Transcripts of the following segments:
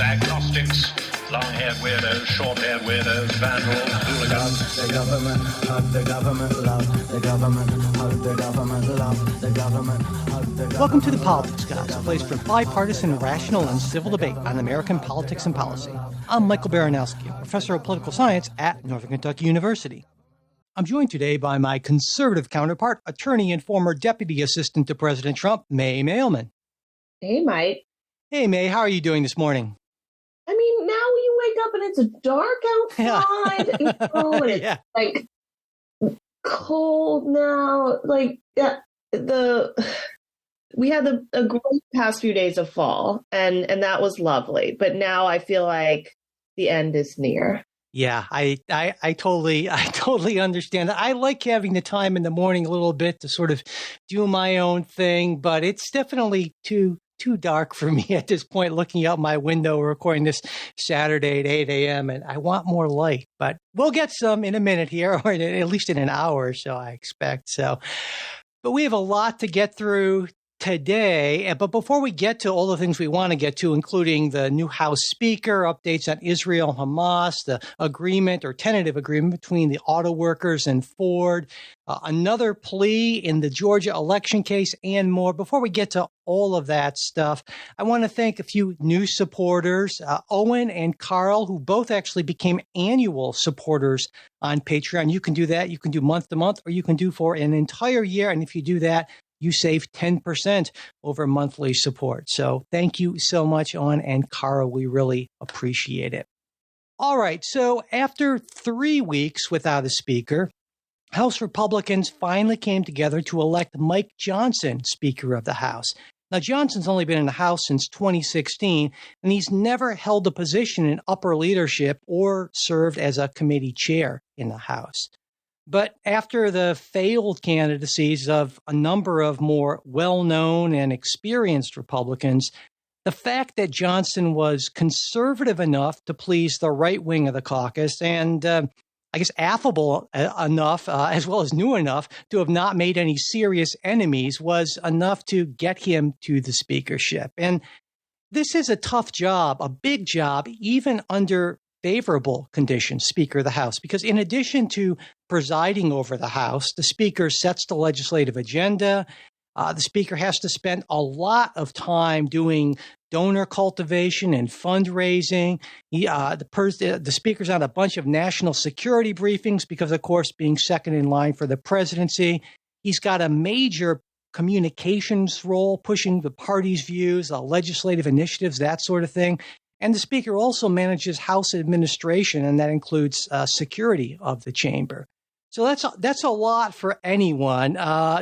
agnostics, long-haired weirdos, short-haired weirdos, vandals, hooligans. The government, hug the government, love the government, hug the government, love the government, hug the government. Welcome to The Politics Guys, a place for bipartisan, rational, and civil debate on American politics and policy. I'm Michael Baranowski, a professor of political science at Northern Kentucky University. I'm joined today by my conservative counterpart, attorney and former deputy assistant to President Trump, May Mailman. Hey, Mike. Hey, May, how are you doing this morning? I mean, now you wake up and it's dark outside, and it's like cold now. Like we had a great past few days of fall, and that was lovely. But now I feel like the end is near. Yeah, I totally understand that. I like having the time in the morning a little bit to sort of do my own thing, but it's definitely too dark for me at this point, looking out my window, recording this Saturday at 8 a.m. And I want more light, but we'll get some in a minute here, or at least in an hour or so, I expect. So, but we have a lot to get through today. But before we get to all the things we want to get to, including the new House Speaker, updates on Israel, Hamas, the agreement or tentative agreement between the auto workers and Ford, another plea in the Georgia election case, and more. Before we get to all of that stuff, I want to thank a few new supporters, Owen and Carl, who both actually became annual supporters on Patreon. You can do that. You can do month to month, or you can do for an entire year. And if you do that, you save 10% over monthly support. So thank you so much, Owen and Carl. We really appreciate it. All right. So after 3 weeks without a speaker, House Republicans finally came together to elect Mike Johnson Speaker of the House. Now, Johnson's only been in the House since 2016, and he's never held a position in upper leadership or served as a committee chair in the House. But after the failed candidacies of a number of more well-known and experienced Republicans, the fact that Johnson was conservative enough to please the right wing of the caucus and, I guess, affable enough, as well as new enough to have not made any serious enemies was enough to get him to the speakership. And this is a tough job, a big job, even under favorable conditions, Speaker of the House, because in addition to presiding over the House, the Speaker sets the legislative agenda. The Speaker has to spend a lot of time doing donor cultivation and fundraising. The Speaker's on a bunch of national security briefings because, of course, being second in line for the presidency. He's got a major communications role, pushing the party's views, legislative initiatives, that sort of thing. And the Speaker also manages House administration, and that includes security of the chamber. So that's a lot for anyone.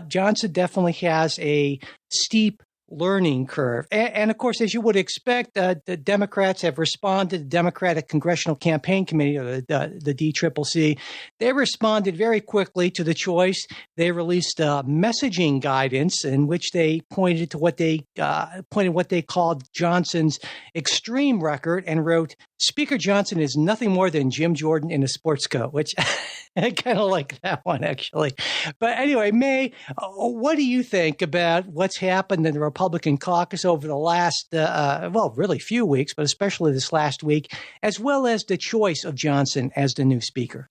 Johnson definitely has a steep learning curve. And of course, as you would expect, the Democrats have responded. The Democratic Congressional Campaign Committee, or the DCCC, they responded very quickly to the choice. They released messaging guidance in which they pointed to what they called Johnson's extreme record and wrote, "Speaker Johnson is nothing more than Jim Jordan in a sports coat," which I kind of like that one, actually. But anyway, May, what do you think about what's happened in the Republican caucus over the last, really few weeks, but especially this last week, as well as the choice of Johnson as the new speaker?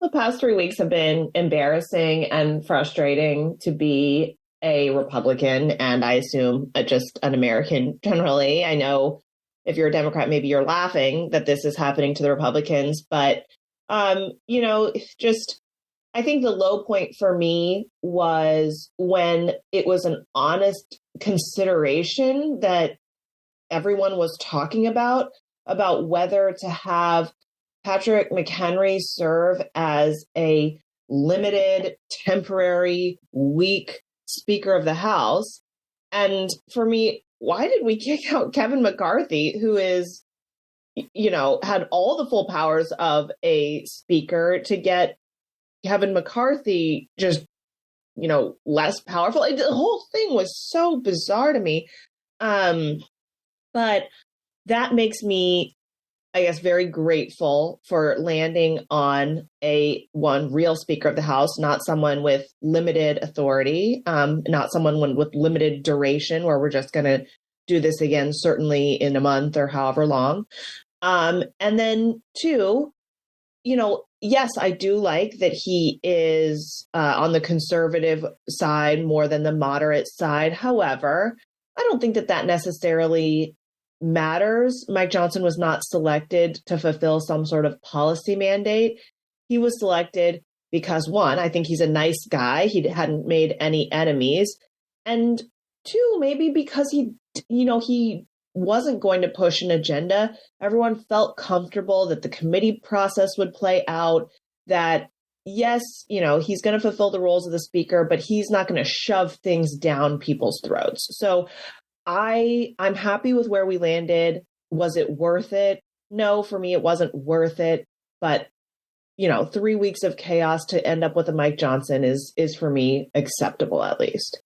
The past 3 weeks have been embarrassing and frustrating to be a Republican, and I assume just an American generally. I know if you're a Democrat, maybe you're laughing that this is happening to the Republicans, but I think the low point for me was when it was an honest consideration that everyone was talking about whether to have Patrick McHenry serve as a limited, temporary, weak Speaker of the House. And for me, why did we kick out Kevin McCarthy, who is, had all the full powers of a speaker, to get Kevin McCarthy just, less powerful? The whole thing was so bizarre to me. But that makes me, I guess, very grateful for landing on one real Speaker of the House, not someone with limited authority, not someone with limited duration where we're just going to do this again, certainly in a month or however long. And then two, yes, I do like that he is on the conservative side more than the moderate side. However, I don't think that necessarily matters. Mike Johnson was not selected to fulfill some sort of policy mandate. He was selected because, one, I think he's a nice guy. He hadn't made any enemies. And two, maybe because he wasn't going to push an agenda. Everyone felt comfortable that the committee process would play out, that yes, he's going to fulfill the roles of the speaker, but he's not going to shove things down people's throats. So I'm happy with where we landed. Was it worth it? No, for me, it wasn't worth it. But 3 weeks of chaos to end up with a Mike Johnson is for me acceptable, at least.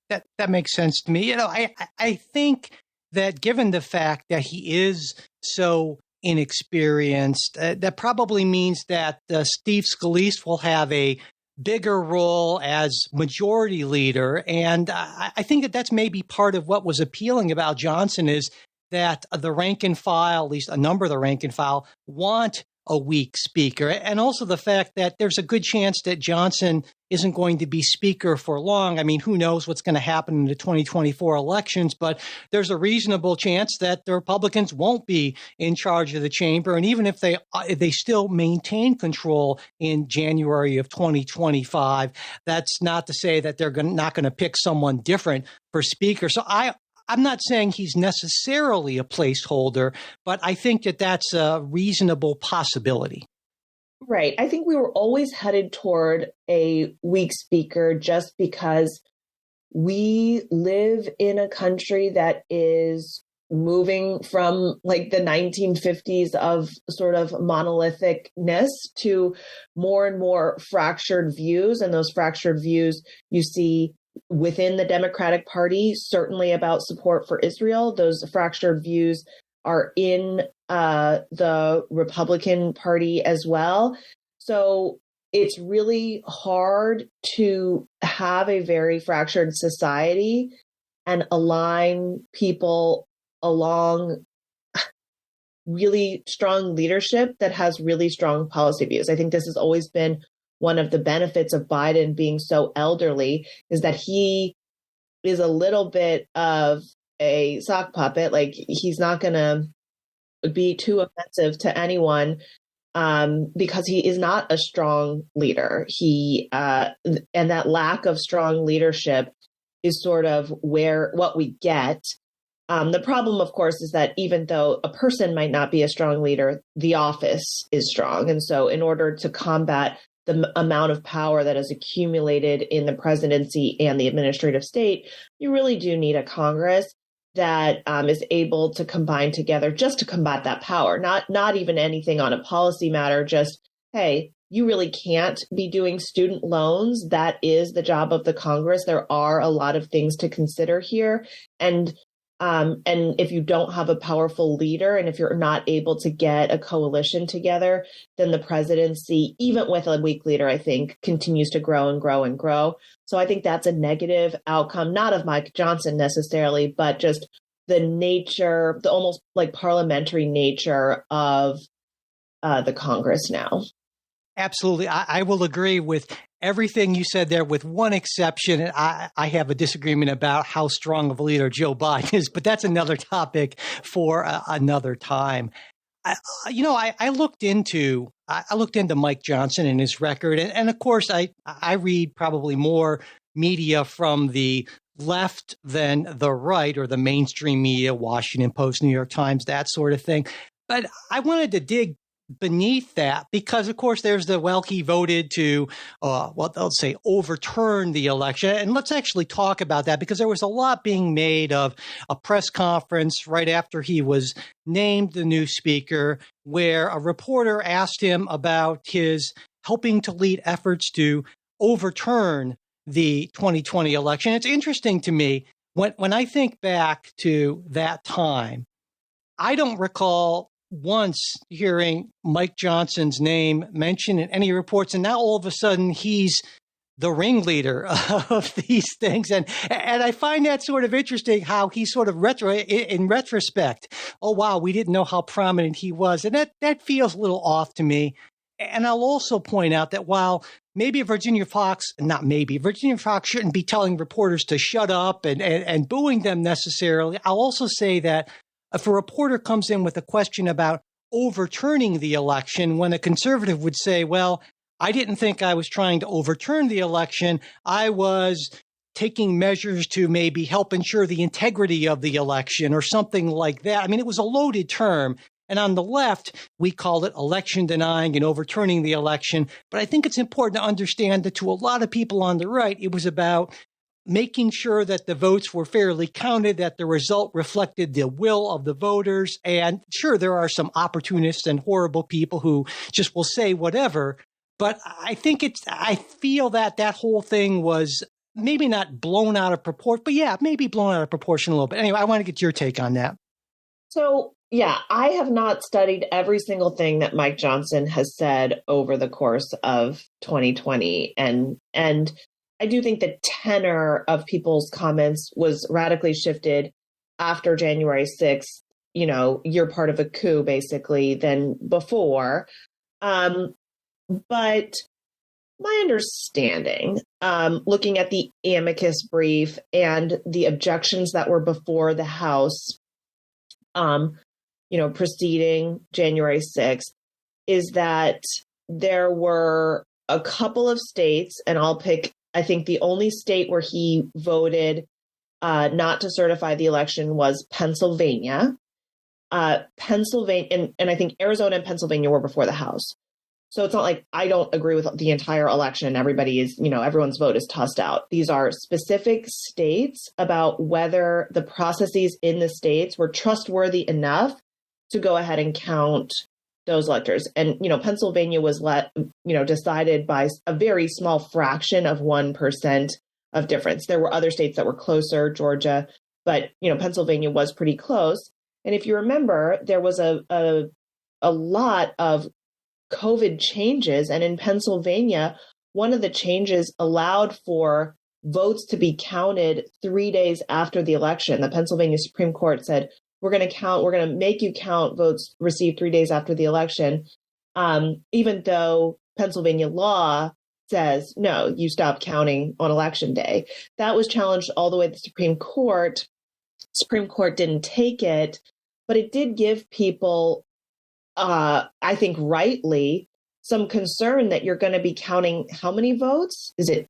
That makes sense to me. I think that given the fact that he is so inexperienced, that probably means that Steve Scalise will have a bigger role as majority leader. And I think that that's maybe part of what was appealing about Johnson is that the rank and file, at least a number of the rank and file, want a weak speaker. And also the fact that there's a good chance that Johnson isn't going to be speaker for long. I mean, who knows what's going to happen in the 2024 elections, but there's a reasonable chance that the Republicans won't be in charge of the chamber. And even if they still maintain control in January of 2025, that's not to say that they're not going to pick someone different for speaker. So I'm not saying he's necessarily a placeholder, but I think that that's a reasonable possibility. Right. I think we were always headed toward a weak speaker just because we live in a country that is moving from like the 1950s of sort of monolithicness to more and more fractured views. And those fractured views you see within the Democratic Party, certainly about support for Israel. Those fractured views are in the Republican Party as well. So it's really hard to have a very fractured society and align people along really strong leadership that has really strong policy views. I think this has always been one of the benefits of Biden being so elderly, is that he is a little bit of a sock puppet. Like, he's not going to be too offensive to anyone because he is not a strong leader. And that lack of strong leadership is sort of what we get. The problem, of course, is that even though a person might not be a strong leader, the office is strong. And so in order to combat the amount of power that is accumulated in the presidency and the administrative state, you really do need a Congress that is able to combine together just to combat that power, not even anything on a policy matter, just, hey, you really can't be doing student loans. That is the job of the Congress. There are a lot of things to consider here. And if you don't have a powerful leader, and if you're not able to get a coalition together, then the presidency, even with a weak leader, I think, continues to grow and grow and grow. So I think that's a negative outcome, not of Mike Johnson necessarily, but just the nature, the almost like parliamentary nature of the Congress now. Absolutely. I will agree with everything you said there, with one exception. And I have a disagreement about how strong of a leader Joe Biden is, but that's another topic for another time. I looked into Mike Johnson and his record. And of course, I read probably more media from the left than the right, or the mainstream media, Washington Post, New York Times, that sort of thing. But I wanted to dig beneath that because, of course, there's he voted to, they'll say, overturn the election. And let's actually talk about that, because there was a lot being made of a press conference right after he was named the new speaker, where a reporter asked him about his helping to lead efforts to overturn the 2020 election. It's interesting to me, when I think back to that time, I don't recall once hearing Mike Johnson's name mentioned in any reports. And now all of a sudden he's the ringleader of these things. And I find that sort of interesting how he sort of in retrospect, oh, wow, we didn't know how prominent he was. And that feels a little off to me. And I'll also point out that while Virginia Fox shouldn't be telling reporters to shut up and booing them necessarily, I'll also say that if a reporter comes in with a question about overturning the election, when a conservative would say, well, I didn't think I was trying to overturn the election. I was taking measures to maybe help ensure the integrity of the election or something like that. I mean, it was a loaded term. And on the left, we call it election denying and overturning the election. But I think it's important to understand that to a lot of people on the right, it was about making sure that the votes were fairly counted, that the result reflected the will of the voters. And sure, there are some opportunists and horrible people who just will say whatever. But I feel that whole thing was maybe not blown out of proportion, but yeah, maybe blown out of proportion a little bit. Anyway, I want to get your take on that. So, yeah, I have not studied every single thing that Mike Johnson has said over the course of 2020. And I do think the tenor of people's comments was radically shifted after January 6th. You know, you're part of a coup, basically, than before. But my understanding, looking at the amicus brief and the objections that were before the House, preceding January 6th, is that there were a couple of states, and I'll pick, I think the only state where he voted not to certify the election was Pennsylvania. Pennsylvania, and I think Arizona and Pennsylvania were before the House. So it's not like I don't agree with the entire election and everybody is, everyone's vote is tossed out. These are specific states about whether the processes in the states were trustworthy enough to go ahead and count those electors. And, Pennsylvania was decided by a very small fraction of 1% of difference. There were other states that were closer, Georgia, but, Pennsylvania was pretty close. And if you remember, there was a lot of COVID changes. And in Pennsylvania, one of the changes allowed for votes to be counted 3 days after the election. The Pennsylvania Supreme Court said, we're going to make you count votes received 3 days after the election, even though Pennsylvania law says, no, you stop counting on election day. That was challenged all the way to the Supreme Court. Supreme Court didn't take it, but it did give people, I think rightly, some concern that you're going to be counting how many votes? Is it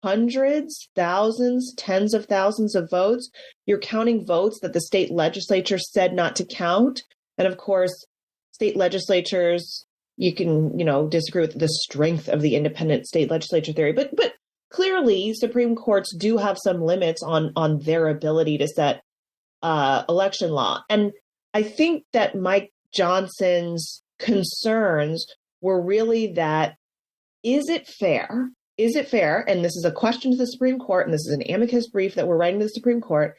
hundreds, thousands, tens of thousands of votes? You're counting votes that the state legislature said not to count. And of course, state legislatures, you can, disagree with the strength of the independent state legislature theory, but clearly Supreme Courts do have some limits on their ability to set election law. And I think that Mike Johnson's concerns were really that, is it fair? And this is a question to the Supreme Court, and this is an amicus brief that we're writing to the Supreme Court.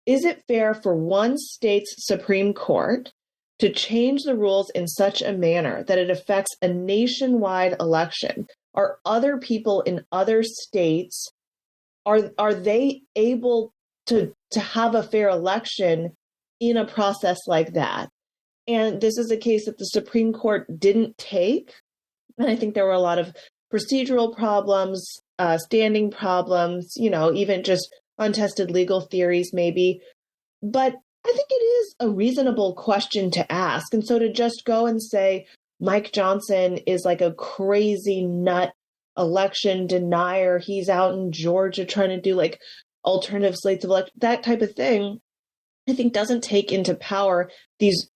Is it fair for one state's Supreme Court to change the rules in such a manner that it affects a nationwide election? Are other people in other states, are they able to have a fair election in a process like that? And this is a case that the Supreme Court didn't take. And I think there were a lot of procedural problems, standing problems, even just untested legal theories maybe. But I think it is a reasonable question to ask. And so to just go and say Mike Johnson is like a crazy nut election denier, he's out in Georgia trying to do like alternative slates of election, that type of thing, I think doesn't take into power these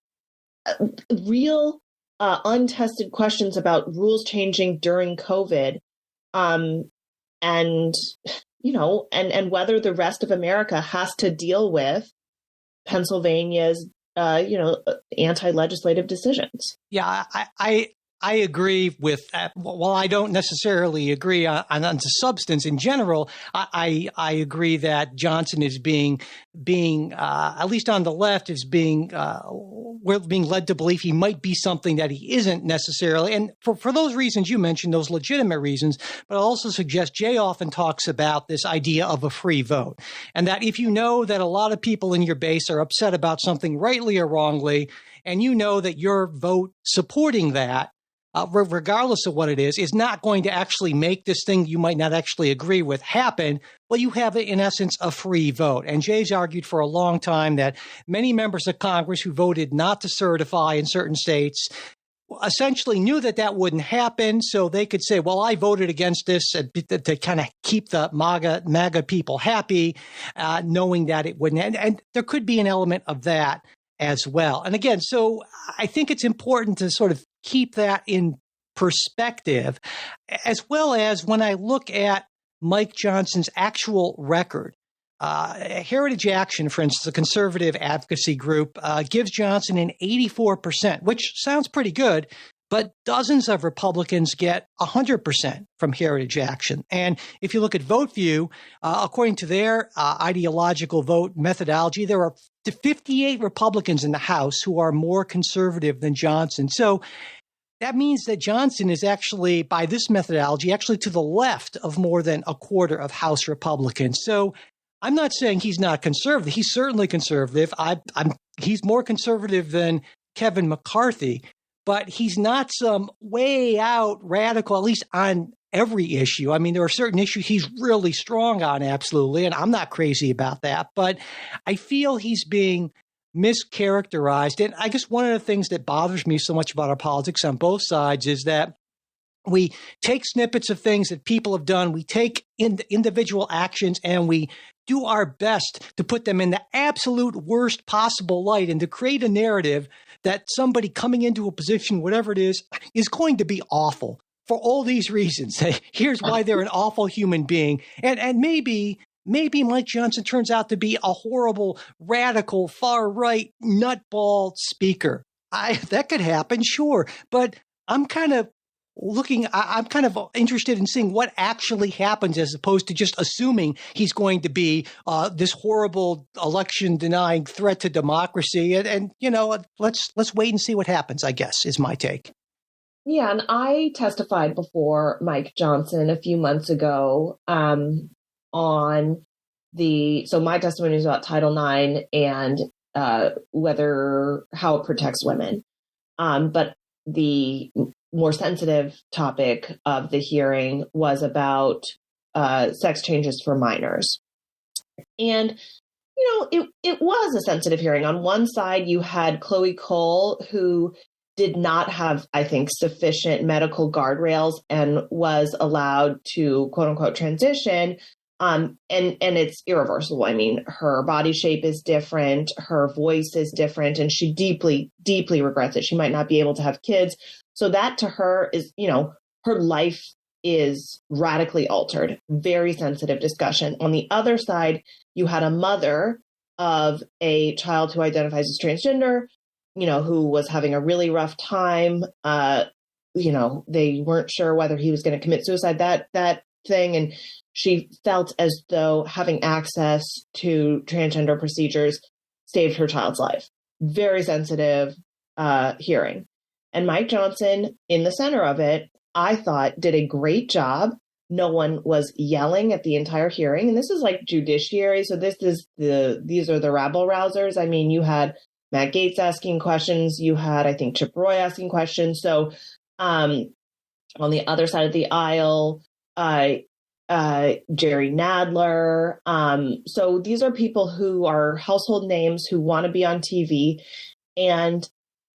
real untested questions about rules changing during COVID, and whether the rest of America has to deal with Pennsylvania's anti-legislative decisions. Yeah, I agree with that. While I don't necessarily agree on the substance in general, I agree that Johnson is being at least on the left, is being we're being led to believe he might be something that he isn't necessarily. And for those reasons you mentioned, those legitimate reasons, but I'll also suggest Jay often talks about this idea of a free vote. And that if you know that a lot of people in your base are upset about something rightly or wrongly, and you know that your vote supporting that, regardless of what it is not going to actually make this thing you might not actually agree with happen, well, you have, in essence, a free vote. And Jay's argued for a long time that many members of Congress who voted not to certify in certain states essentially knew that that wouldn't happen, so they could say, well, I voted against this to kind of keep the MAGA people happy, knowing that it wouldn't. And there could be an element of that as well. And again, so I think it's important to sort of keep that in perspective, as well as when I look at Mike Johnson's actual record. Heritage Action, for instance, a conservative advocacy group, gives Johnson an 84%, which sounds pretty good, but dozens of Republicans get 100% from Heritage Action. And if you look at VoteView, according to their ideological vote methodology, there are 58 Republicans in the House who are more conservative than Johnson. So that means that Johnson is actually, by this methodology, actually to the left of more than a quarter of House Republicans. So I'm not saying he's not conservative. He's certainly conservative. He's more conservative than Kevin McCarthy, but he's not some way out radical, at least on every issue. I mean, there are certain issues he's really strong on, absolutely, and I'm not crazy about that. But I feel he's being mischaracterized. And I guess one of the things that bothers me so much about our politics on both sides is that we take snippets of things that people have done, we take individual actions, and we do our best to put them in the absolute worst possible light and to create a narrative that somebody coming into a position, whatever it is going to be awful for all these reasons. Here's why they're an awful human being. And maybe Mike Johnson turns out to be a horrible, radical, far-right, nutball speaker. That could happen, sure. But I'm kind of interested in seeing what actually happens as opposed to just assuming he's going to be this horrible election-denying threat to democracy. And let's wait and see what happens, I guess, is my take. Yeah, and I testified before Mike Johnson a few months ago on so my testimony is about Title IX and how it protects women. But the more sensitive topic of the hearing was about sex changes for minors. And, it was a sensitive hearing. On one side, you had Chloe Cole, who did not have, I think, sufficient medical guardrails and was allowed to, quote unquote, transition. And it's irreversible. I mean, her body shape is different, her voice is different, and she deeply, deeply regrets it. She might not be able to have kids. So that to her is, her life is radically altered. Very sensitive discussion. On the other side, you had a mother of a child who identifies as transgender, who was having a really rough time. They weren't sure whether he was going to commit suicide, that thing. And she felt as though having access to transgender procedures saved her child's life. Very sensitive hearing. And Mike Johnson, in the center of it, I thought did a great job. No one was yelling at the entire hearing. And this is like judiciary. So these are the rabble rousers. I mean, you had Matt Gaetz asking questions. You had, I think, Chip Roy asking questions. So on the other side of the aisle, Jerry Nadler. So these are people who are household names who want to be on TV. And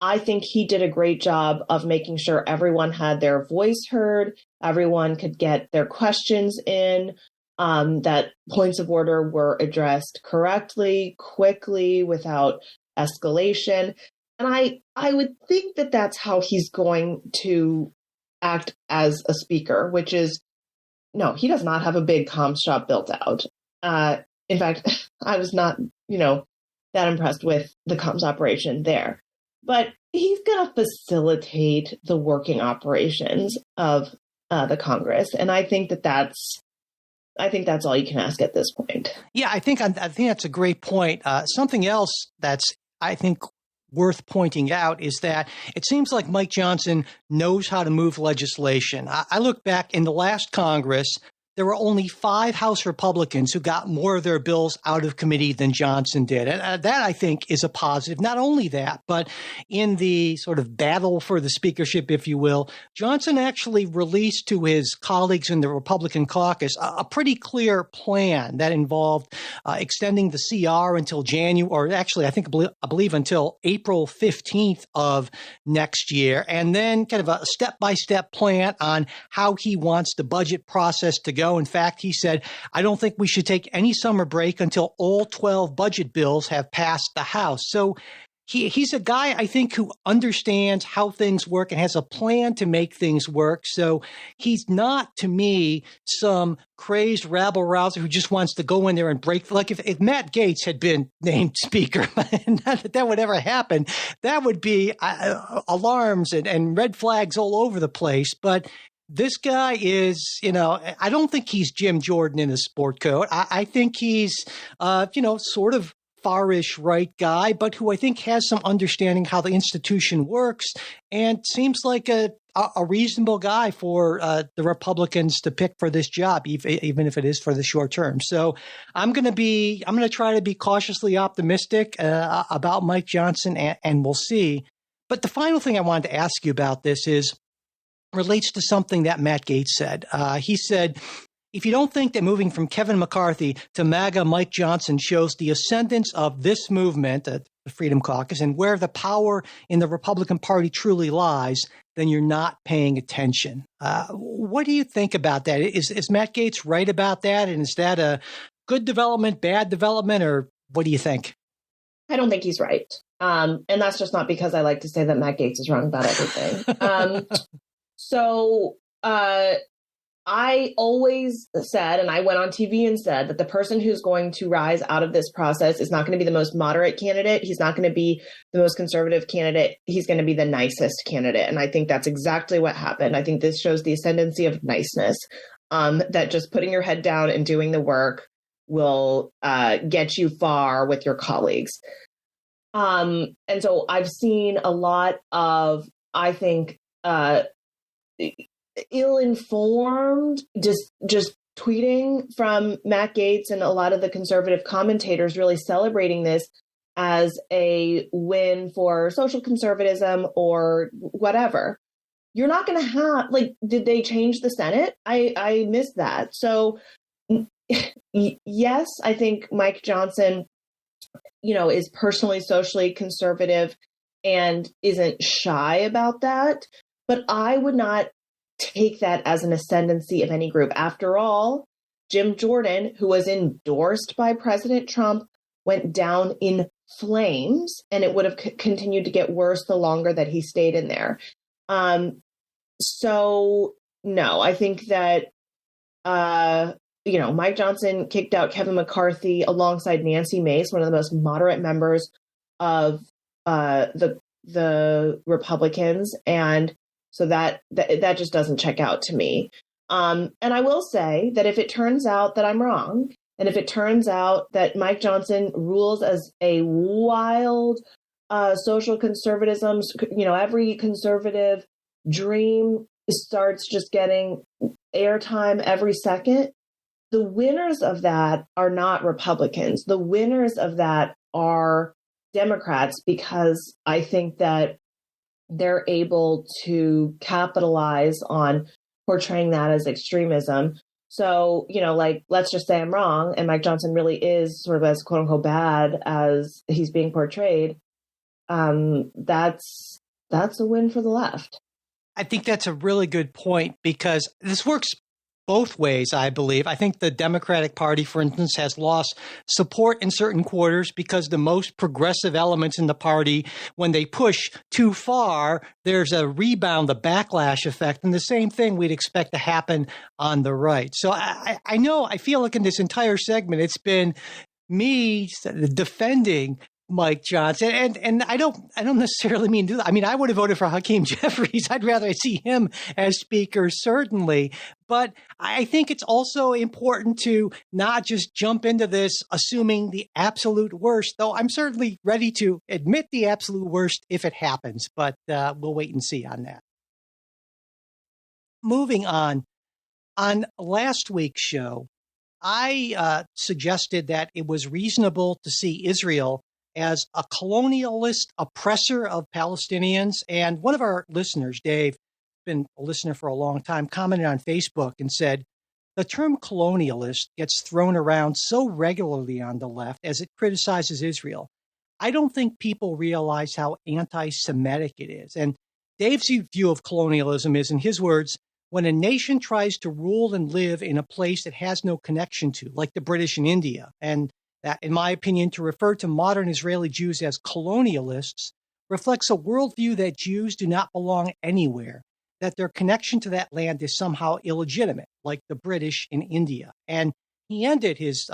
I think he did a great job of making sure everyone had their voice heard, everyone could get their questions in, that points of order were addressed correctly, quickly, without escalation. And I would think that that's how he's going to act as a speaker, which is, no, he does not have a big comms shop built out. In fact, I was not, that impressed with the comms operation there. But he's going to facilitate the working operations of the Congress, and I think that's all you can ask at this point. Yeah, I think that's a great point. Something else that's I think worth pointing out is that it seems like Mike Johnson knows how to move legislation. I look back in the last Congress, there were only 5 House Republicans who got more of their bills out of committee than Johnson did. And that, I think, is a positive. Not only that, but in the sort of battle for the speakership, if you will, Johnson actually released to his colleagues in the Republican caucus a pretty clear plan that involved extending the CR until January, or actually, I believe until April 15th of next year, and then kind of a step-by-step plan on how he wants the budget process to go. In fact, he said, I don't think we should take any summer break until all 12 budget bills have passed the House. So he's a guy, I think, who understands how things work and has a plan to make things work. So he's not, to me, some crazed rabble-rouser who just wants to go in there and break. Like if Matt Gaetz had been named speaker, not that would ever happen, that would be alarms and red flags all over the place. But this guy is, I don't think he's Jim Jordan in a sport coat. I think he's, sort of far-ish right guy, but who I think has some understanding how the institution works and seems like a reasonable guy for the Republicans to pick for this job, even if it is for the short term. So I'm going to try to be cautiously optimistic about Mike Johnson, and we'll see. But the final thing I wanted to ask you about this relates to something that Matt Gaetz said. He said, if you don't think that moving from Kevin McCarthy to MAGA Mike Johnson shows the ascendance of this movement, the Freedom Caucus, and where the power in the Republican Party truly lies, then you're not paying attention. What do you think about that? Is Matt Gaetz right about that? And is that a good development, bad development, or what do you think? I don't think he's right. And that's just not because I like to say that Matt Gaetz is wrong about everything. So I always said, and I went on TV and said, that the person who's going to rise out of this process is not going to be the most moderate candidate. He's not going to be the most conservative candidate. He's going to be the nicest candidate. And I think that's exactly what happened. I think this shows the ascendancy of niceness, that just putting your head down and doing the work will get you far with your colleagues. And so I've seen a lot of, I think, ill-informed, just tweeting from Matt Gaetz and a lot of the conservative commentators really celebrating this as a win for social conservatism or whatever. You're not going to have, did they change the Senate? I missed that. So yes, I think Mike Johnson, is personally socially conservative and isn't shy about that. But I would not take that as an ascendancy of any group. After all, Jim Jordan, who was endorsed by President Trump, went down in flames, and it would have continued to get worse the longer that he stayed in there. So, no, I think that, Mike Johnson kicked out Kevin McCarthy alongside Nancy Mace, one of the most moderate members of the Republicans. And so that just doesn't check out to me. And I will say that if it turns out that I'm wrong, and if it turns out that Mike Johnson rules as a wild social conservatism, every conservative dream starts just getting airtime every second, the winners of that are not Republicans. The winners of that are Democrats, because I think that they're able to capitalize on portraying that as extremism. So, let's just say I'm wrong and Mike Johnson really is sort of as quote unquote bad as he's being portrayed. That's a win for the left. I think that's a really good point, because this works both ways, I believe. I think the Democratic Party, for instance, has lost support in certain quarters because the most progressive elements in the party, when they push too far, there's a rebound, the backlash effect, and the same thing we'd expect to happen on the right. So I feel like in this entire segment, it's been me defending Mike Johnson, and I don't necessarily mean to. I mean, I would have voted for Hakeem Jeffries. I'd rather see him as speaker, certainly. But I think it's also important to not just jump into this assuming the absolute worst, though I'm certainly ready to admit the absolute worst if it happens. But we'll wait and see on that. Moving on last week's show, I suggested that it was reasonable to see Israel as a colonialist oppressor of Palestinians. And one of our listeners, Dave, been a listener for a long time, commented on Facebook and said, the term colonialist gets thrown around so regularly on the left as it criticizes Israel. I don't think people realize how anti-Semitic it is. And Dave's view of colonialism is, in his words, when a nation tries to rule and live in a place it has no connection to, like the British in India. And that, in my opinion, to refer to modern Israeli Jews as colonialists reflects a worldview that Jews do not belong anywhere, that their connection to that land is somehow illegitimate, like the British in India. And he ended his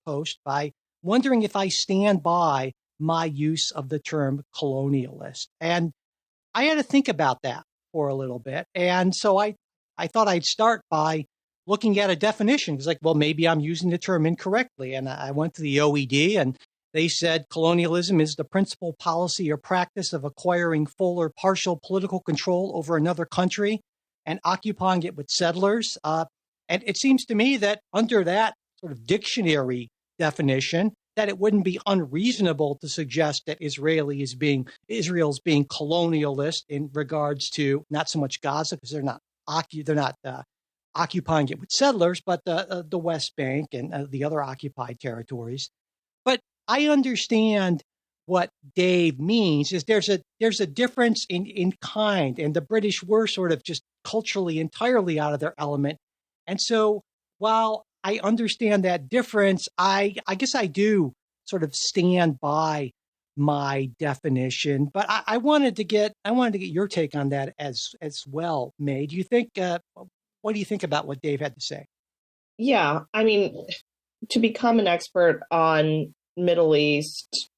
post by wondering if I stand by my use of the term colonialist. And I had to think about that for a little bit. And so I thought I'd start by looking at a definition. It's like, well, maybe I'm using the term incorrectly. And I went to the OED and they said colonialism is the principal policy or practice of acquiring full or partial political control over another country and occupying it with settlers. And it seems to me that under that sort of dictionary definition, that it wouldn't be unreasonable to suggest that Israel's being colonialist in regards to not so much Gaza, because they're not occupying it with settlers, but the West Bank and the other occupied territories. But I understand what Dave means is there's a difference in kind, and the British were sort of just culturally entirely out of their element. And so while I understand that difference, I guess I do sort of stand by my definition, but I wanted to get your take on that as well, May. Do you think what do you think about what Dave had to say? Yeah, I mean, to become an expert on Middle East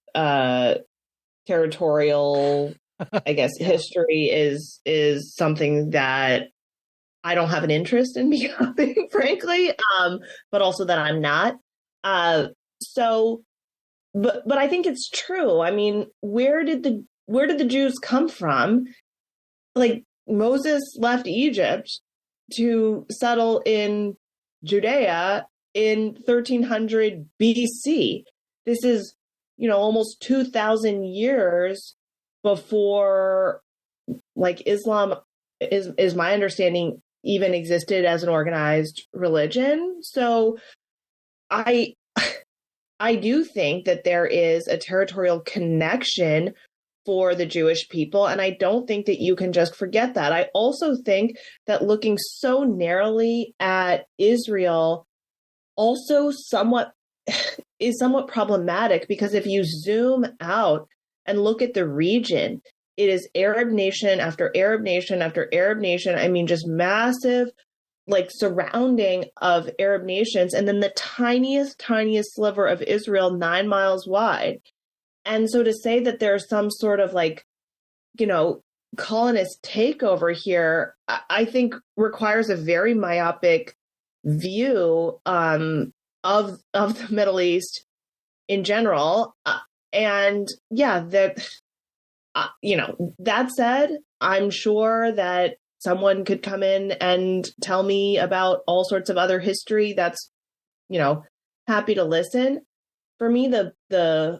territorial, I guess, history is something that I don't have an interest in becoming, frankly, but also that I'm not. But I think it's true. I mean, where did the Jews come from? Like, Moses left Egypt to settle in Judea in 1300 BC. This is, almost 2,000 years before, like, Islam is my understanding even existed as an organized religion. So I do think that there is a territorial connection for the Jewish people, and I don't think that you can just forget that. I also think that looking so narrowly at Israel also is somewhat problematic, because if you zoom out and look at the region, it is Arab nation after Arab nation after Arab nation. I mean, just massive, like, surrounding of Arab nations, and then the tiniest sliver of Israel 9 miles wide. And so to say that there's some sort of, like, colonist takeover here, I think requires a very myopic view of the Middle East in general. And yeah, that said, I'm sure that someone could come in and tell me about all sorts of other history. That's, happy to listen. For me, the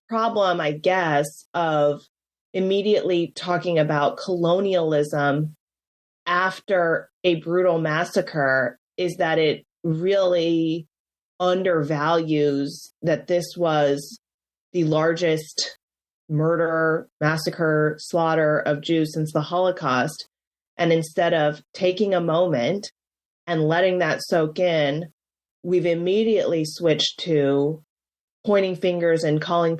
problem, I guess, of immediately talking about colonialism after a brutal massacre is that it really undervalues that this was the largest murder, massacre, slaughter of Jews since the Holocaust. And instead of taking a moment and letting that soak in, we've immediately switched to pointing fingers and calling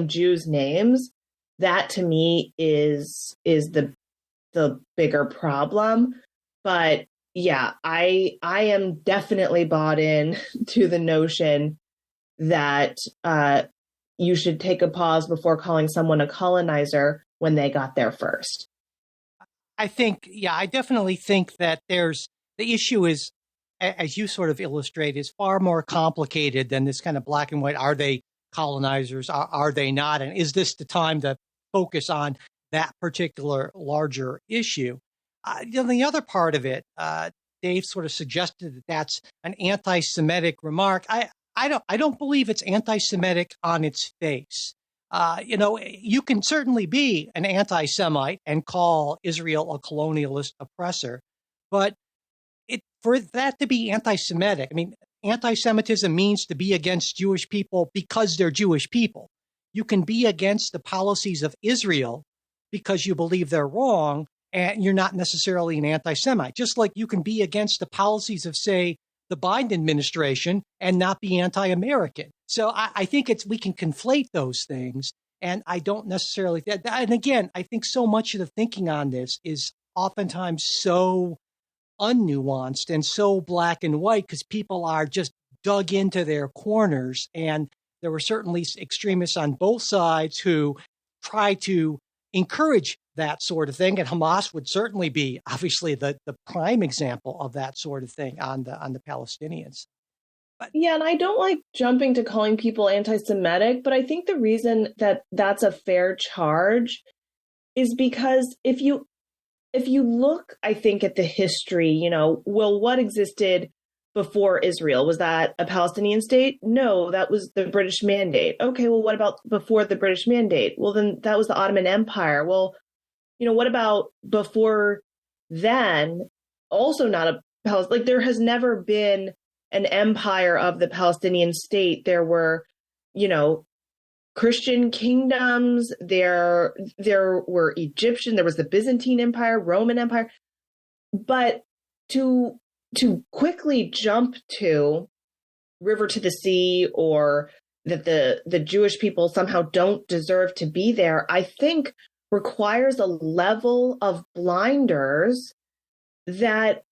Jews names. That to me is the bigger problem. But yeah, I am definitely bought in to the notion that you should take a pause before calling someone a colonizer when they got there first. I definitely think that the issue is, as you sort of illustrate, is far more complicated than this kind of black and white. Are they colonizers? Are they not? And is this the time to focus on that particular larger issue? The other part of it, Dave sort of suggested that that's an anti-Semitic remark. I don't believe it's anti-Semitic on its face. You can certainly be an anti-Semite and call Israel a colonialist oppressor, but for that to be anti-Semitic, I mean, anti-Semitism means to be against Jewish people because they're Jewish people. You can be against the policies of Israel because you believe they're wrong, and you're not necessarily an anti-Semite. Just like you can be against the policies of, say, the Biden administration and not be anti-American. So I think we can conflate those things, and I don't necessarily. And again, I think so much of the thinking on this is oftentimes so unnuanced and so black and white because people are just dug into their corners. And there were certainly extremists on both sides who try to encourage that sort of thing. And Hamas would certainly be obviously the prime example of that sort of thing on the Palestinians. Yeah, and I don't like jumping to calling people anti-Semitic, but I think the reason that that's a fair charge is because if you look, I think, at the history, what existed before Israel? Was that a Palestinian state? No, that was the British Mandate. Okay, well, what about before the British Mandate? Well, then that was the Ottoman Empire. Well, what about before then? Also not a Palestine. Like, there has never been an empire of the Palestinian state. There were, Christian kingdoms. There were Egyptian. There was the Byzantine Empire, Roman Empire. But to quickly jump to river to the sea, or that the Jewish people somehow don't deserve to be there, I think requires a level of blinders that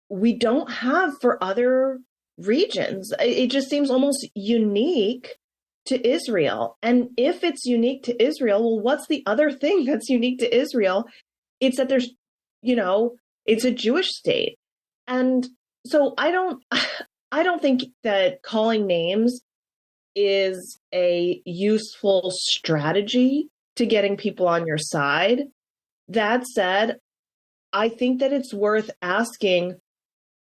we don't have for other regions. It just seems almost unique to Israel. And if it's unique to Israel, well, what's the other thing that's unique to Israel? It's that there's, it's a Jewish state. And so I don't think that calling names is a useful strategy to getting people on your side. That said, I think that it's worth asking,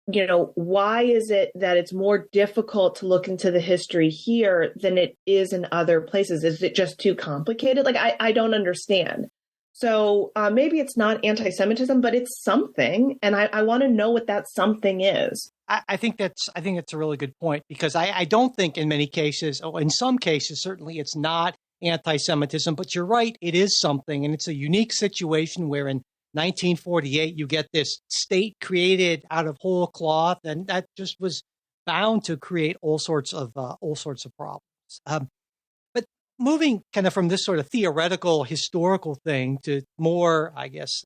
why is it that it's more difficult to look into the history here than it is in other places? Is it just too complicated? Like, I don't understand. So maybe it's not anti-Semitism, but it's something. And I want to know what that something is. I think that's a really good point, because I don't think in many cases, in some cases, certainly it's not anti-Semitism, but you're right, it is something. And it's a unique situation where in 1948, you get this state created out of whole cloth, and that just was bound to create all sorts of problems. But moving kind of from this sort of theoretical, historical thing to more, I guess,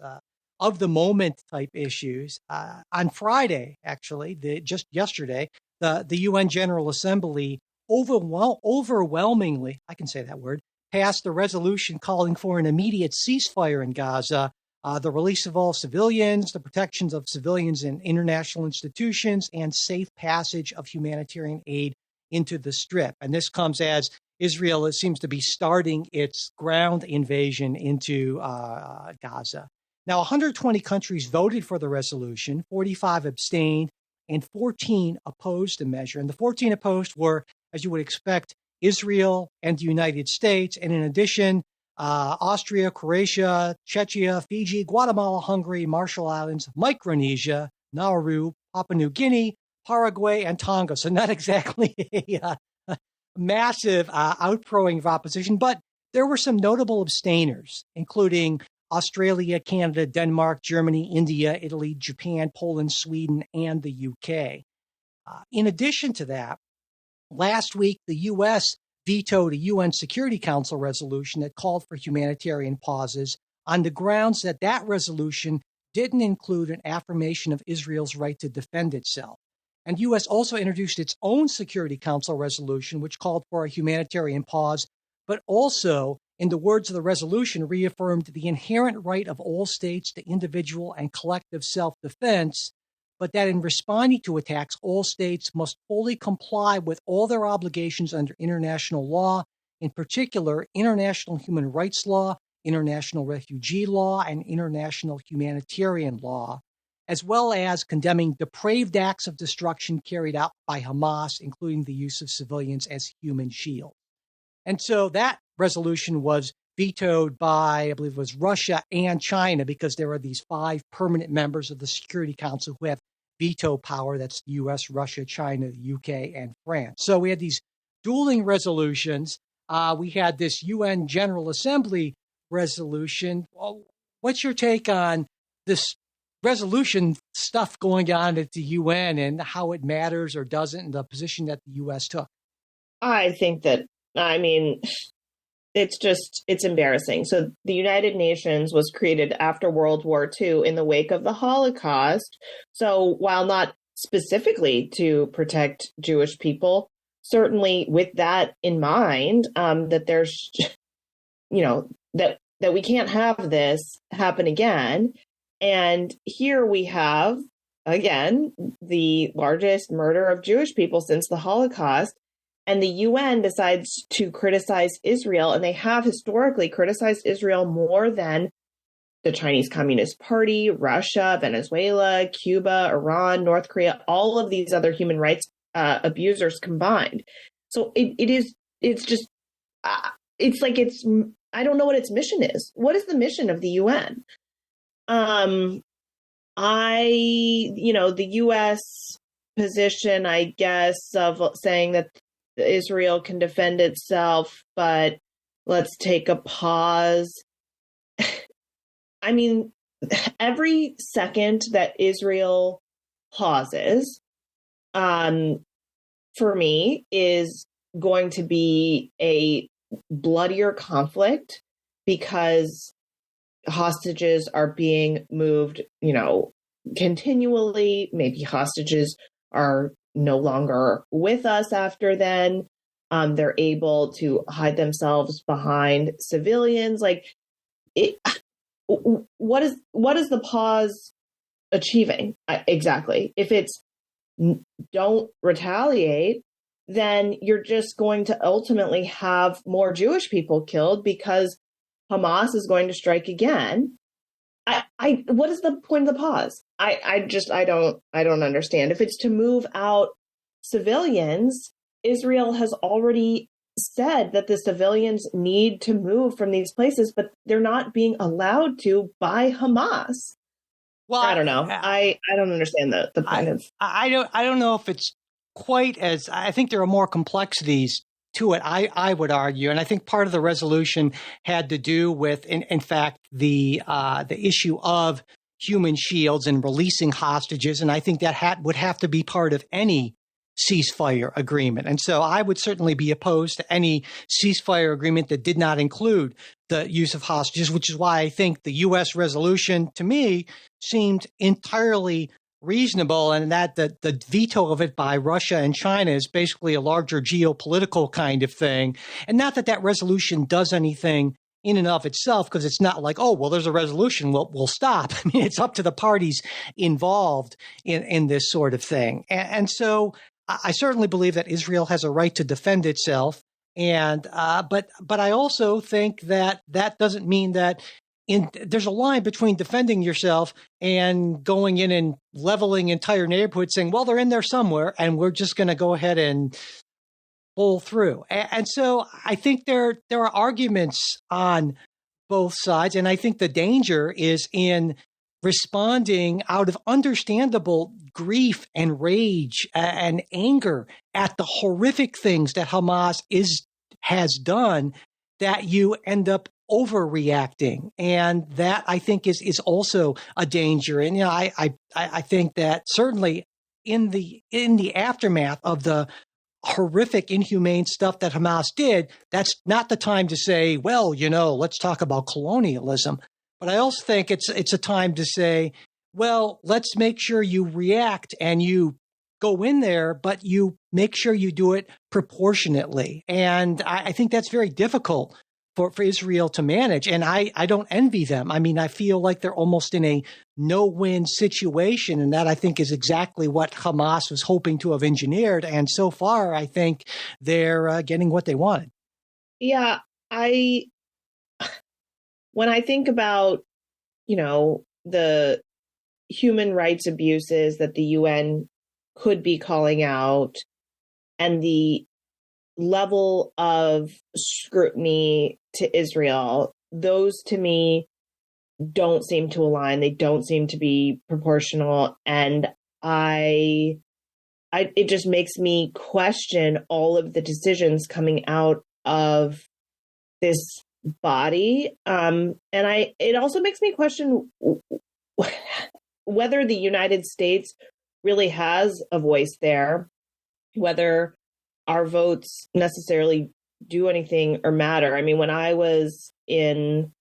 of the moment type issues, on Friday, actually, just yesterday, the UN General Assembly overwhelmingly, I can say that word, passed a resolution calling for an immediate ceasefire in Gaza, the release of all civilians, the protections of civilians in international institutions, and safe passage of humanitarian aid into the Strip. And this comes as Israel seems to be starting its ground invasion into Gaza. Now, 120 countries voted for the resolution, 45 abstained, and 14 opposed the measure. And the 14 opposed were, as you would expect, Israel and the United States. And in addition, Austria, Croatia, Czechia, Fiji, Guatemala, Hungary, Marshall Islands, Micronesia, Nauru, Papua New Guinea, Paraguay, and Tonga. So not exactly a massive outpouring of opposition, but there were some notable abstainers, including Australia, Canada, Denmark, Germany, India, Italy, Japan, Poland, Sweden, and the UK. In addition to that, last week, the U.S. vetoed a UN Security Council resolution that called for humanitarian pauses on the grounds that that resolution didn't include an affirmation of Israel's right to defend itself. And the U.S. also introduced its own Security Council resolution, which called for a humanitarian pause but also, in the words of the resolution, reaffirmed the inherent right of all states to individual and collective self-defense, but that in responding to attacks, all states must fully comply with all their obligations under international law, in particular, international human rights law, international refugee law, and international humanitarian law, as well as condemning depraved acts of destruction carried out by Hamas, including the use of civilians as human shields. And so that resolution was vetoed by, I believe it was Russia and China, because there are these 5 permanent members of the Security Council who have veto power. That's the US, Russia, China, the UK, and France. So we had these dueling resolutions. We had this UN General Assembly resolution. Well, what's your take on this resolution stuff going on at the UN and how it matters or doesn't, and the position that the US took? I think that, it's embarrassing. So the United Nations was created after World War II in the wake of the Holocaust. So while not specifically to protect Jewish people, certainly with that in mind, that there's, that we can't have this happen again. And here we have, again, the largest murder of Jewish people since the Holocaust. And the UN decides to criticize Israel, and they have historically criticized Israel more than the Chinese Communist Party, Russia, Venezuela, Cuba, Iran, North Korea, all of these other human rights abusers combined. So it's I don't know what its mission is. What is the mission of the UN? The U.S. position, I guess, of saying that Israel can defend itself, but let's take a pause. I mean, every second that Israel pauses, for me, is going to be a bloodier conflict because hostages are being moved, continually. Maybe hostages are no longer with us after then. They're able to hide themselves behind civilians. What is the pause achieving exactly? If it's don't retaliate, then you're just going to ultimately have more Jewish people killed because Hamas is going to strike again. What is the point of the pause? I don't understand. If it's to move out civilians, Israel has already said that the civilians need to move from these places, but they're not being allowed to by Hamas. Well, I don't know. I don't understand the point of. I don't know if it's quite as. I think there are more complexities to it, I would argue, and I think part of the resolution had to do with, in fact, the issue of human shields and releasing hostages, and I think that would have to be part of any ceasefire agreement. And so I would certainly be opposed to any ceasefire agreement that did not include the use of hostages, which is why I think the U.S. resolution, to me, seemed entirely reasonable, and that the veto of it by Russia and China is basically a larger geopolitical kind of thing. And not that resolution does anything in and of itself, because it's not like, oh, well, there's a resolution, we'll stop. I mean, it's up to the parties involved in this sort of thing. And so I certainly believe that Israel has a right to defend itself. And but I also think that doesn't mean that there's a line between defending yourself and going in and leveling entire neighborhoods, saying, well, they're in there somewhere, and we're just going to go ahead and pull through. And so I think there are arguments on both sides, and I think the danger is in responding out of understandable grief and rage and anger at the horrific things that Hamas has done, that you end up overreacting. And that, I think, is also a danger. And I think that certainly in the aftermath of the horrific, inhumane stuff that Hamas did, that's not the time to say, well, let's talk about colonialism. But I also think it's a time to say, well, let's make sure you react and you go in there, but you make sure you do it proportionately. And I think that's very difficult for Israel to manage. And I don't envy them. I mean, I feel like they're almost in a no-win situation. And that, I think, is exactly what Hamas was hoping to have engineered. And so far, I think they're getting what they wanted. Yeah, when I think about, the human rights abuses that the UN could be calling out and the level of scrutiny to Israel, those to me don't seem to align. They don't seem to be proportional. And it just makes me question all of the decisions coming out of this body. It also makes me question whether the United States really has a voice there, whether our votes necessarily do anything or matter. I mean, when I was in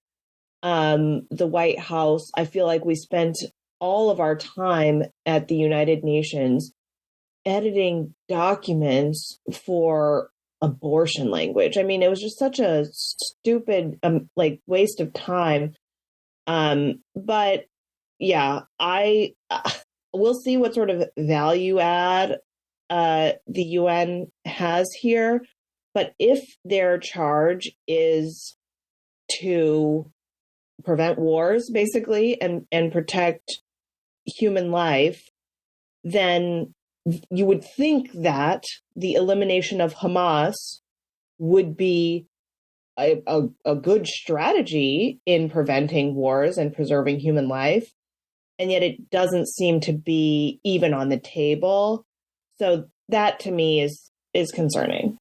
the White House, I feel like we spent all of our time at the United Nations editing documents for abortion language. I mean, it was just such a stupid, waste of time. But yeah, we'll see what sort of value add the UN has here. But if their charge is to prevent wars, basically, and protect human life, then you would think that the elimination of Hamas would be a good strategy in preventing wars and preserving human life. And yet it doesn't seem to be even on the table. So that to me is concerning.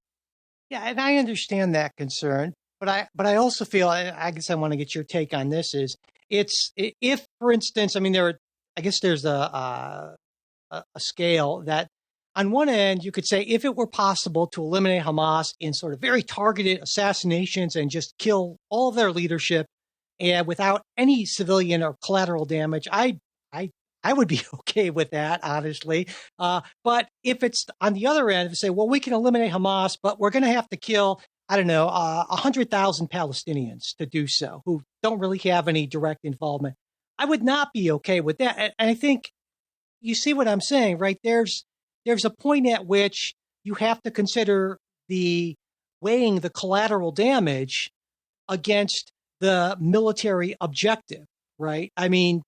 Yeah, and I understand that concern, but I also feel, I guess I want to get your take on this, is if, for instance, I mean, there's a scale that on one end, you could say if it were possible to eliminate Hamas in sort of very targeted assassinations and just kill all of their leadership and without any civilian or collateral damage, I would be okay with that, honestly. But if it's on the other end, if you say, well, we can eliminate Hamas, but we're going to have to kill, 100,000 Palestinians to do so, who don't really have any direct involvement, I would not be okay with that. And I think you see what I'm saying, right? There's a point at which you have to consider weighing the collateral damage against the military objective, right? I mean,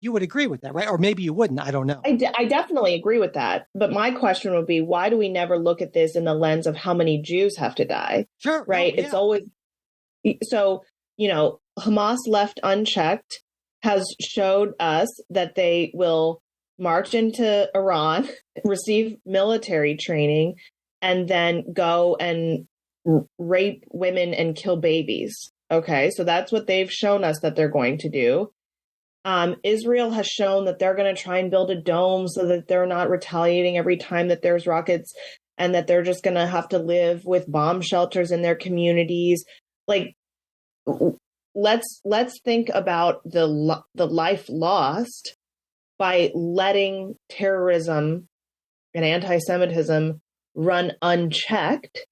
you would agree with that, right? Or maybe you wouldn't. I don't know. I definitely agree with that. But my question would be, why do we never look at this in the lens of how many Jews have to die? Sure. Right. No, yeah. It's always so, Hamas left unchecked has showed us that they will march into Iran, receive military training, and then go and rape women and kill babies. Okay, so that's what they've shown us that they're going to do. Israel has shown that they're going to try and build a dome so that they're not retaliating every time that there's rockets, and that they're just going to have to live with bomb shelters in their communities. Like, let's think about the life lost by letting terrorism and anti-Semitism run unchecked.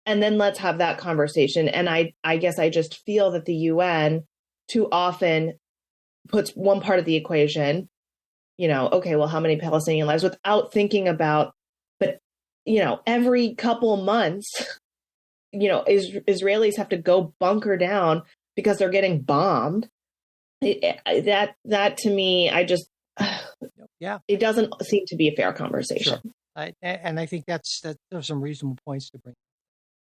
And then let's have that conversation. And I guess I just feel that the UN too often puts one part of the equation, okay, well, how many Palestinian lives, without thinking about, but, every couple months, Israelis have to go bunker down because they're getting bombed. That to me, yeah, it doesn't seem to be a fair conversation. Sure. And I think those are some reasonable points to bring.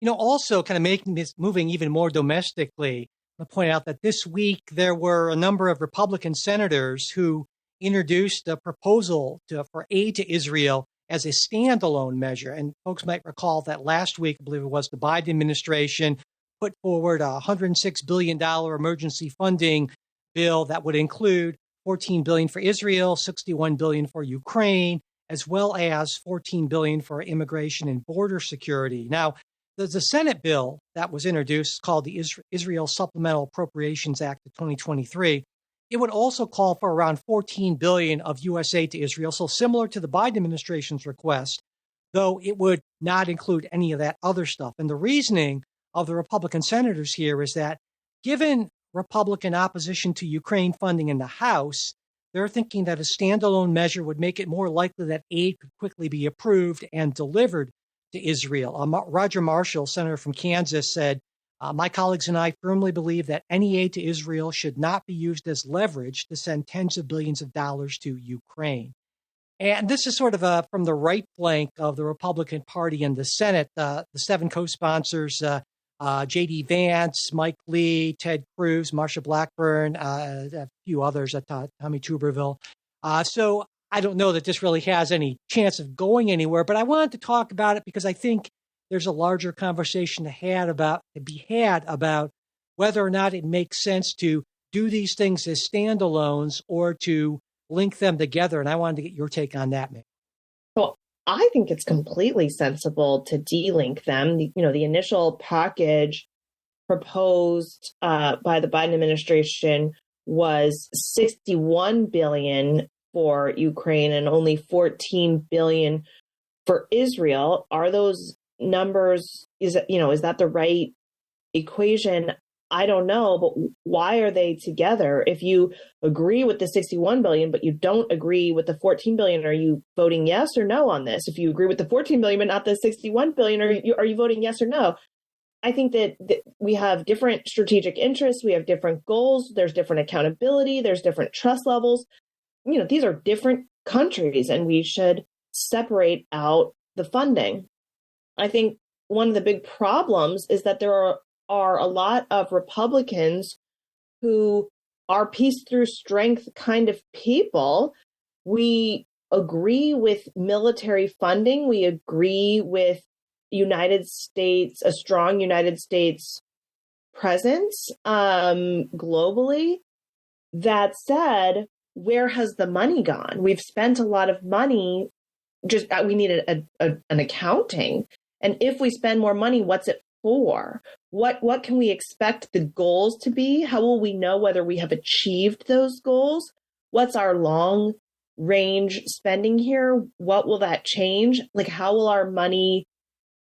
Also kind of making this moving even more domestically, I'll point out that this week there were a number of Republican senators who introduced a proposal for aid to Israel as a standalone measure. And folks might recall that last week, I believe it was, the Biden administration put forward a $106 billion emergency funding bill that would include $14 billion for Israel, $61 billion for Ukraine, as well as $14 billion for immigration and border security. Now, there's a Senate bill that was introduced called the Israel Supplemental Appropriations Act of 2023. it would also call for around $14 billion of U.S. aid to Israel, so similar to the Biden administration's request, though it would not include any of that other stuff. And the reasoning of the Republican senators here is that given Republican opposition to Ukraine funding in the House, they're thinking that a standalone measure would make it more likely that aid could quickly be approved and delivered to Israel. Roger Marshall, senator from Kansas, said, my colleagues and I firmly believe that any aid to Israel should not be used as leverage to send tens of billions of dollars to Ukraine. And this is sort of from the right flank of the Republican Party in the Senate. The 7 co-sponsors, J.D. Vance, Mike Lee, Ted Cruz, Marsha Blackburn, a few others, Tommy Tuberville. So I don't know that this really has any chance of going anywhere, but I wanted to talk about it because I think there's a larger conversation to be had about whether or not it makes sense to do these things as standalones or to link them together. And I wanted to get your take on that, Mick. Well, I think it's completely sensible to de-link them. The initial package proposed by the Biden administration was $61 billion for Ukraine and only $14 billion for Israel. Are those numbers, is that the right equation? I don't know, but why are they together? If you agree with the $61 billion, but you don't agree with the $14 billion, are you voting yes or no on this? If you agree with the $14 billion, but not the $61 billion, are you voting yes or no? I think that we have different strategic interests. We have different goals. There's different accountability. There's different trust levels. These are different countries, and we should separate out the funding. I think one of the big problems is that there are a lot of Republicans who are peace through strength kind of people. We agree with military funding. We agree with a strong United States presence globally. That said, where has the money gone? We've spent a lot of money. We need an accounting. And if we spend more money, what's it for? What can we expect the goals to be? How will we know whether we have achieved those goals? What's our long range spending here? What will that change? Like, how will our money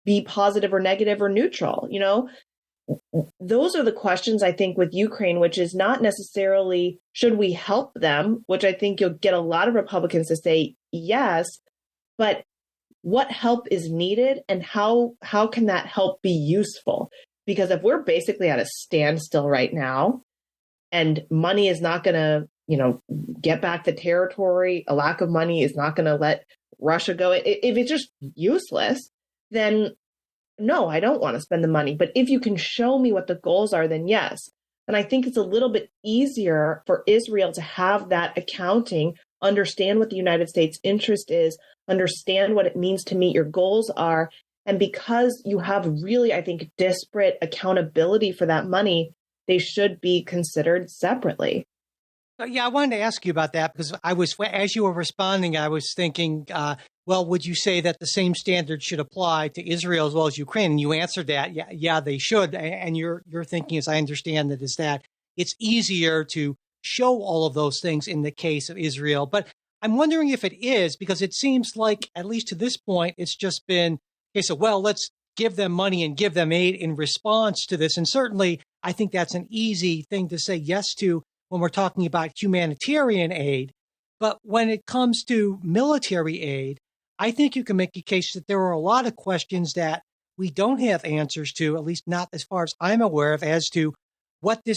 be positive or negative or neutral? Those are the questions I think with Ukraine, which is not necessarily should we help them, which I think you'll get a lot of Republicans to say yes, but what help is needed and how can that help be useful? Because if we're basically at a standstill right now and money is not going to, get back the territory, a lack of money is not going to let Russia go. If it's just useless, then no, I don't want to spend the money. But if you can show me what the goals are, then yes. And I think it's a little bit easier for Israel to have that accounting, understand what the United States interest is, understand what it means to meet your goals are. And because you have really, I think, disparate accountability for that money, they should be considered separately. Yeah, I wanted to ask you about that because as you were responding, I was thinking, well, would you say that the same standard should apply to Israel as well as Ukraine? And you answered that, yeah, they should. And your thinking, as I understand it, is that it's easier to show all of those things in the case of Israel. But I'm wondering if it is, because it seems like, at least to this point, it's just been, okay, so, well, let's give them money and give them aid in response to this. And certainly, I think that's an easy thing to say yes to when we're talking about humanitarian aid. But when it comes to military aid, I think you can make a case that there are a lot of questions that we don't have answers to, at least not as far as I'm aware of, as to what the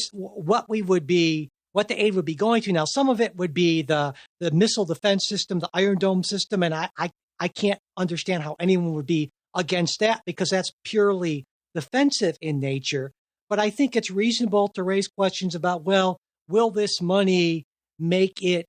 aid would be going to. Now, some of it would be the missile defense system, the Iron Dome system, and I can't understand how anyone would be against that because that's purely defensive in nature. But I think it's reasonable to raise questions about, well, will this money make it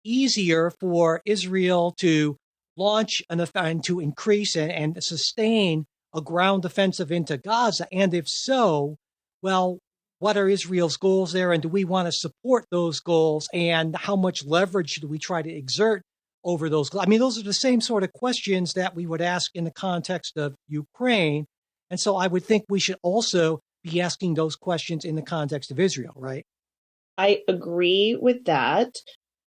easier for Israel to launch and to increase and sustain a ground offensive into Gaza? And if so, well, what are Israel's goals there? And do we want to support those goals? And how much leverage should we try to exert over those goals? I mean, those are the same sort of questions that we would ask in the context of Ukraine. And so I would think we should also be asking those questions in the context of Israel, right? I agree with that.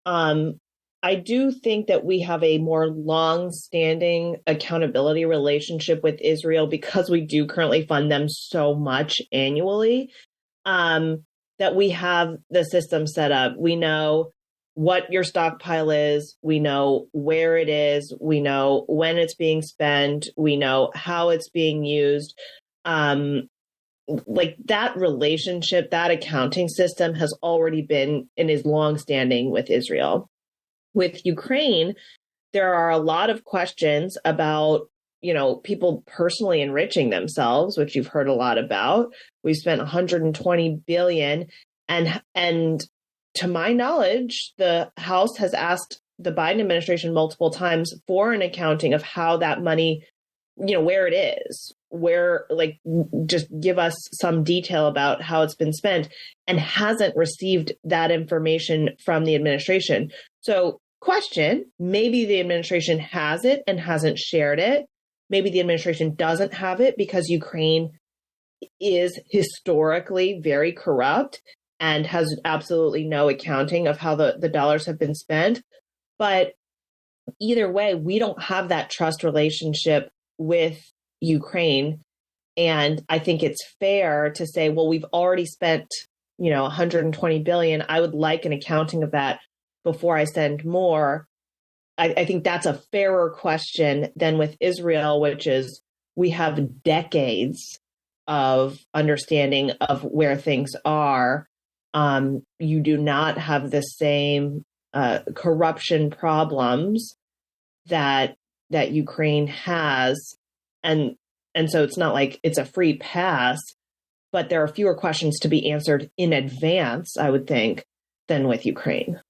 Um, I do think that we have a more long-standing accountability relationship with Israel because we do currently fund them so much annually, that we have the system set up. We know what your stockpile is. We know where it is. We know when it's being spent. We know how it's being used. Like that relationship, that accounting system has already been and is longstanding with Israel. With Ukraine, there are a lot of questions about, people personally enriching themselves, which you've heard a lot about. We spent 120 billion, and to my knowledge, the House has asked the Biden administration multiple times for an accounting of how that money, where it is, just give us some detail about how it's been spent, and hasn't received that information from the administration. So question, maybe the administration has it and hasn't shared it. Maybe the administration doesn't have it because Ukraine is historically very corrupt and has absolutely no accounting of how the dollars have been spent. But either way, we don't have that trust relationship with Ukraine. And I think it's fair to say, well, we've already spent, 120 billion. I would like an accounting of that before I send more. I think that's a fairer question than with Israel, which is we have decades of understanding of where things are. You do not have the same corruption problems that Ukraine has, and so it's not like it's a free pass, but there are fewer questions to be answered in advance, I would think, than with Ukraine.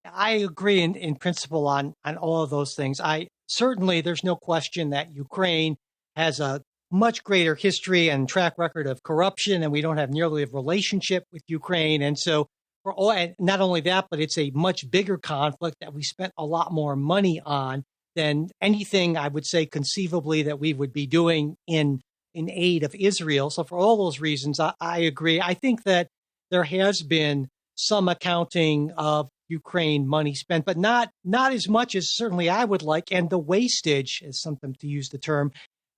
I agree in principle on all of those things. Certainly there's no question that Ukraine has a much greater history and track record of corruption, and we don't have nearly a relationship with Ukraine. And so and not only that, but it's a much bigger conflict that we spent a lot more money on than anything I would say conceivably that we would be doing in aid of Israel. So for all those reasons, I agree. I think that there has been some accounting of Ukraine money spent, but not as much as certainly I would like. And the wastage, is something to use the term,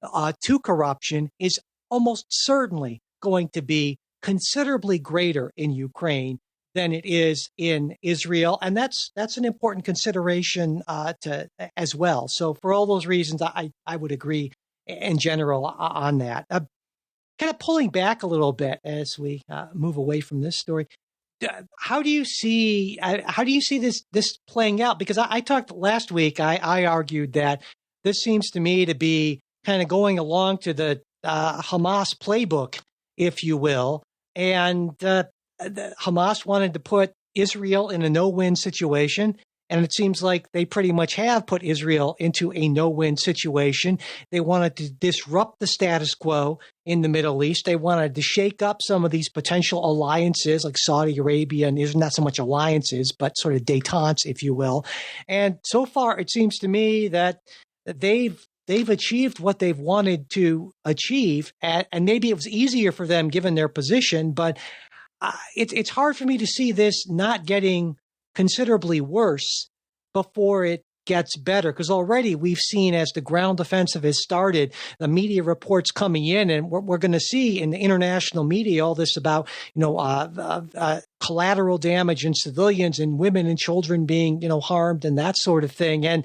to corruption is almost certainly going to be considerably greater in Ukraine than it is in Israel. And that's an important consideration as well. So for all those reasons, I would agree in general on that. Kind of pulling back a little bit as we move away from this story. How do you see this playing out? Because I talked last week, I argued that this seems to me to be kind of going along to the Hamas playbook, if you will. And Hamas wanted to put Israel in a no-win situation. And it seems like they pretty much have put Israel into a no-win situation. They wanted to disrupt the status quo in the Middle East. They wanted to shake up some of these potential alliances like Saudi Arabia, and there's not so much alliances, but sort of détentes, if you will. And so far, it seems to me that they've achieved what they've wanted to achieve. And maybe it was easier for them given their position, but it's hard for me to see this not getting considerably worse before it gets better, because already we've seen, as the ground offensive has started, the media reports coming in, and we're going to see in the international media all this about collateral damage and civilians and women and children being harmed and that sort of thing. And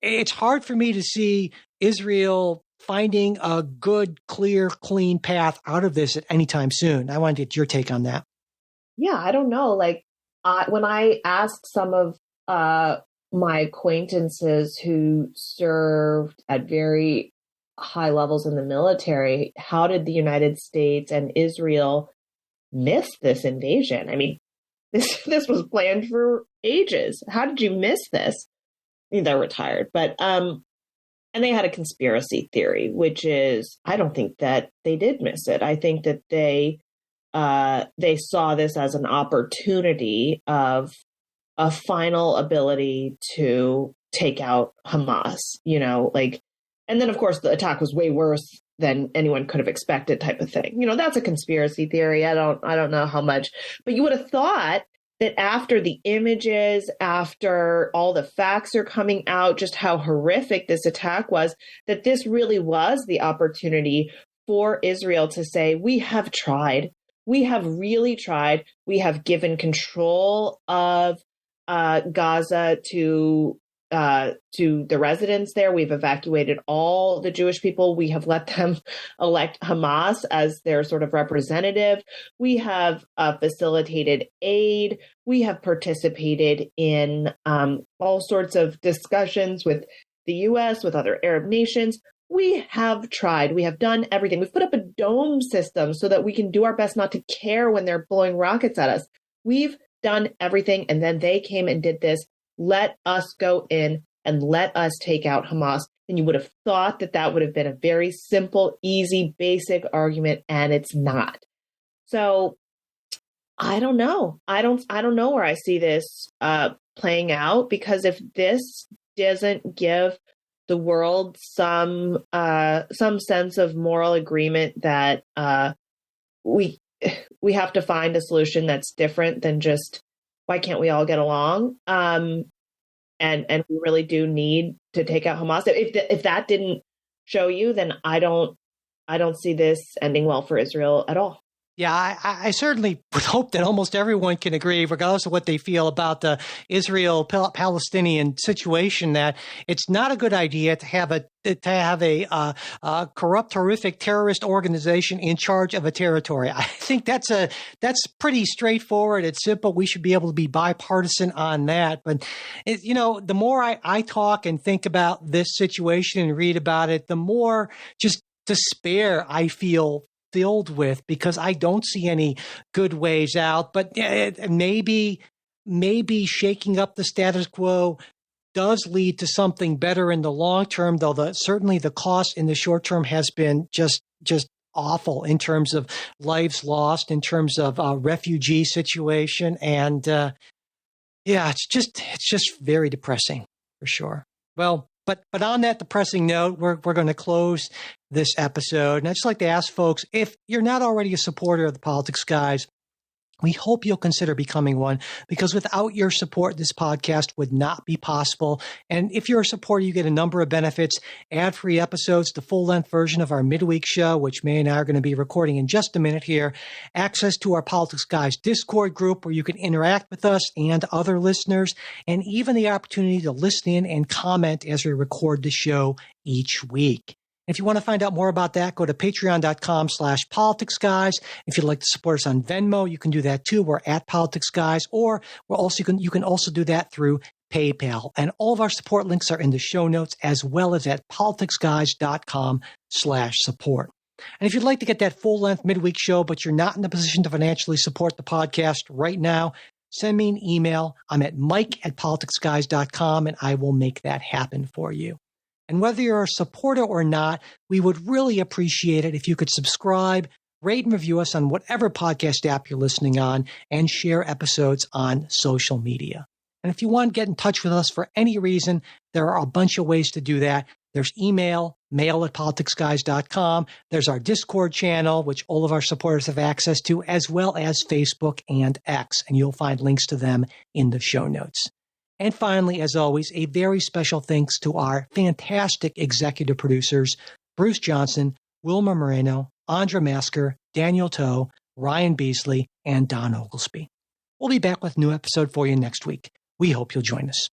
it's hard for me to see Israel finding a good, clear, clean path out of this at any time soon. I want to get your take on that. Yeah, I don't know. When I asked some of my acquaintances who served at very high levels in the military, how did the United States and Israel miss this invasion? I mean, this was planned for ages. How did you miss this? I mean, they're retired, but and they had a conspiracy theory, which is, I don't think that they did miss it. I think that they saw this as an opportunity of a final ability to take out Hamas, and then of course the attack was way worse than anyone could have expected type of thing. That's a conspiracy theory. I don't know how much, but you would have thought that after the images, after all the facts are coming out, just how horrific this attack was, that this really was the opportunity for Israel to say, we have tried. We have really tried. We have given control of Gaza to the residents there. We've evacuated all the Jewish people. We have let them elect Hamas as their sort of representative. We have facilitated aid. We have participated in all sorts of discussions with the U.S., with other Arab nations. We have tried. We have done everything. We've put up a dome system so that we can do our best not to care when they're blowing rockets at us. We've done everything. And then they came and did this. Let us go in and let us take out Hamas. And you would have thought that that would have been a very simple, easy, basic argument, and it's not. So I don't know. I don't know where I see this playing out, because if this doesn't give the world some sense of moral agreement that we have to find a solution that's different than just, why can't we all get along? And we really do need to take out Hamas. If that didn't show you, then I don't see this ending well for Israel at all. Yeah, I certainly would hope that almost everyone can agree, regardless of what they feel about the Israel-Palestinian situation, that it's not a good idea to have a corrupt, horrific terrorist organization in charge of a territory. I think that's pretty straightforward. It's simple. We should be able to be bipartisan on that. But the more I talk and think about this situation and read about it, the more just despair I feel filled with, because I don't see any good ways out. But maybe shaking up the status quo does lead to something better in the long term, though certainly the cost in the short term has been just awful in terms of lives lost, in terms of refugee situation. And it's just very depressing for sure. Well, But on that depressing note, we're going to close this episode. And I'd just like to ask folks, if you're not already a supporter of the Politics Guys, we hope you'll consider becoming one, because without your support, this podcast would not be possible. And if you're a supporter, you get a number of benefits: ad-free episodes, the full-length version of our midweek show, which May and I are going to be recording in just a minute here, access to our Politics Guys Discord group where you can interact with us and other listeners, and even the opportunity to listen in and comment as we record the show each week. If you want to find out more about that, go to patreon.com/politicsguys. If you'd like to support us on Venmo, you can do that too. We're at Politics Guys, or you can also do that through PayPal. And all of our support links are in the show notes, as well as at politicsguys.com/support. And if you'd like to get that full-length midweek show, but you're not in a position to financially support the podcast right now, send me an email. I'm at mike@politicsguys.com, and I will make that happen for you. And whether you're a supporter or not, we would really appreciate it if you could subscribe, rate and review us on whatever podcast app you're listening on, and share episodes on social media. And if you want to get in touch with us for any reason, there are a bunch of ways to do that. There's email, mail@politicsguys.com. There's our Discord channel, which all of our supporters have access to, as well as Facebook and X. And you'll find links to them in the show notes. And finally, as always, a very special thanks to our fantastic executive producers, Bruce Johnson, Wilma Moreno, Andra Masker, Daniel Toe, Ryan Beasley, and Don Oglesby. We'll be back with a new episode for you next week. We hope you'll join us.